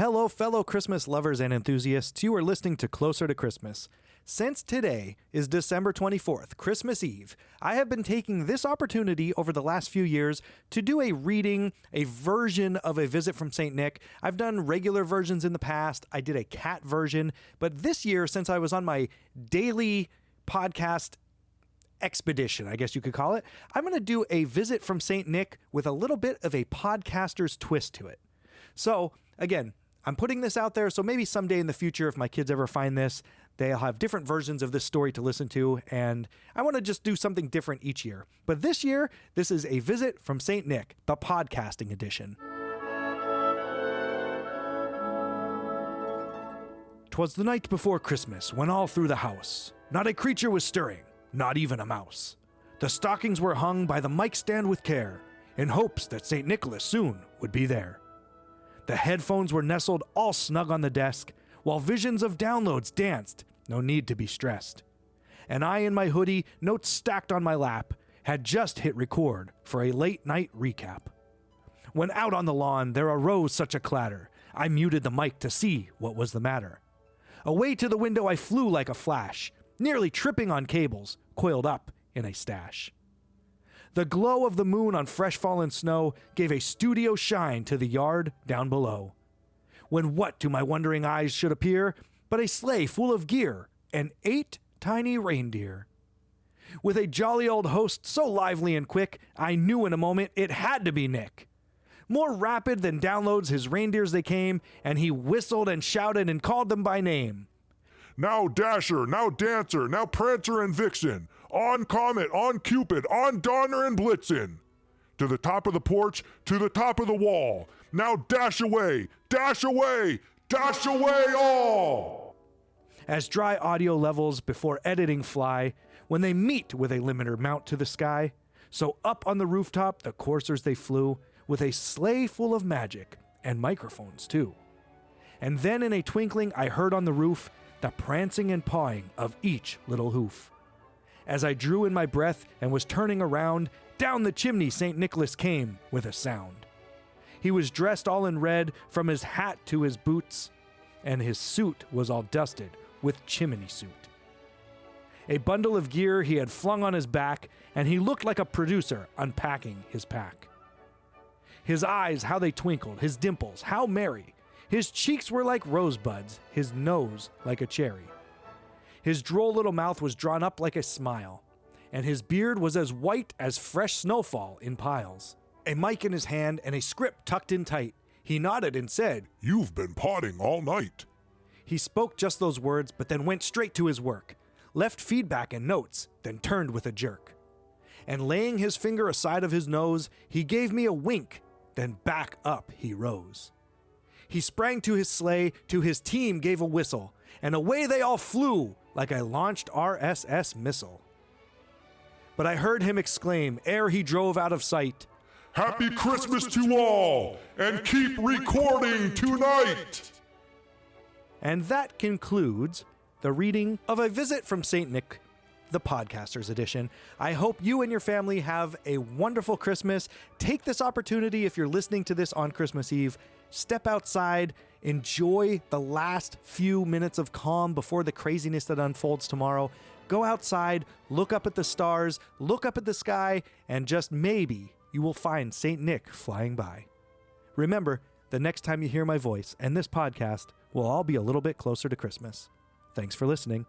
Hello, fellow Christmas lovers and enthusiasts. You are listening to Closer to Christmas. Since today is December 24th, Christmas Eve, I have been taking this opportunity over the last few years to do a reading, a version of A Visit from St. Nick. I've done regular versions in the past. I did a cat version. But this year, since I was on my daily podcast expedition, I guess you could call it, I'm going to do A Visit from St. Nick with a little bit of a podcaster's twist to it. So, again, I'm putting this out there, so maybe someday in the future, if my kids ever find this, they'll have different versions of this story to listen to, and I want to just do something different each year. But this year, this is A Visit from St. Nick, the podcasting edition. 'Twas the night before Christmas, when all through the house not a creature was stirring, not even a mouse. The stockings were hung by the mic stand with care, in hopes that St. Nicholas soon would be there. The headphones were nestled all snug on the desk, while visions of downloads danced, no need to be stressed. And I in my hoodie, notes stacked on my lap, had just hit record for a late night recap. When out on the lawn there arose such a clatter, I muted the mic to see what was the matter. Away to the window I flew like a flash, nearly tripping on cables, coiled up in a stash. The glow of the moon on fresh fallen snow gave a studio shine to the yard down below. When what to my wondering eyes should appear but a sleigh full of gear and 8 tiny reindeer. With a jolly old host so lively and quick, I knew in a moment it had to be Nick. More rapid than downloads his reindeers they came, and he whistled and shouted and called them by name. Now Dasher, now Dancer, now Prancer and Vixen, on Comet, on Cupid, on Donner and Blitzen. To the top of the porch, to the top of the wall. Now dash away, dash away, dash away all! As dry audio levels before editing fly, when they meet with a limiter mount to the sky, so up on the rooftop the coursers they flew, with a sleigh full of magic, and microphones too. And then in a twinkling I heard on the roof the prancing and pawing of each little hoof. As I drew in my breath and was turning around, down the chimney St. Nicholas came with a sound. He was dressed all in red from his hat to his boots, and his suit was all dusted with chimney suit. A bundle of gear he had flung on his back, and he looked like a producer unpacking his pack. His eyes, how they twinkled, his dimples, how merry. His cheeks were like rosebuds, his nose like a cherry. His droll little mouth was drawn up like a smile, and his beard was as white as fresh snowfall in piles. A mic in his hand and a script tucked in tight, he nodded and said, "You've been potting all night." He spoke just those words, but then went straight to his work, left feedback and notes, then turned with a jerk. And laying his finger aside of his nose, he gave me a wink, then back up he rose. He sprang to his sleigh, to his team gave a whistle, and away they all flew like a launched RSS missile. But I heard him exclaim, ere he drove out of sight, "Happy Christmas to all, and keep recording tonight!" And that concludes the reading of A Visit from St. Nick, the Podcasters Edition. I hope you and your family have a wonderful Christmas. Take this opportunity, if you're listening to this on Christmas Eve, step outside, enjoy the last few minutes of calm before the craziness that unfolds tomorrow. Go outside, look up at the stars, look up at the sky, and just maybe you will find St. Nick flying by. Remember, the next time you hear my voice and this podcast, we'll all be a little bit closer to Christmas. Thanks for listening.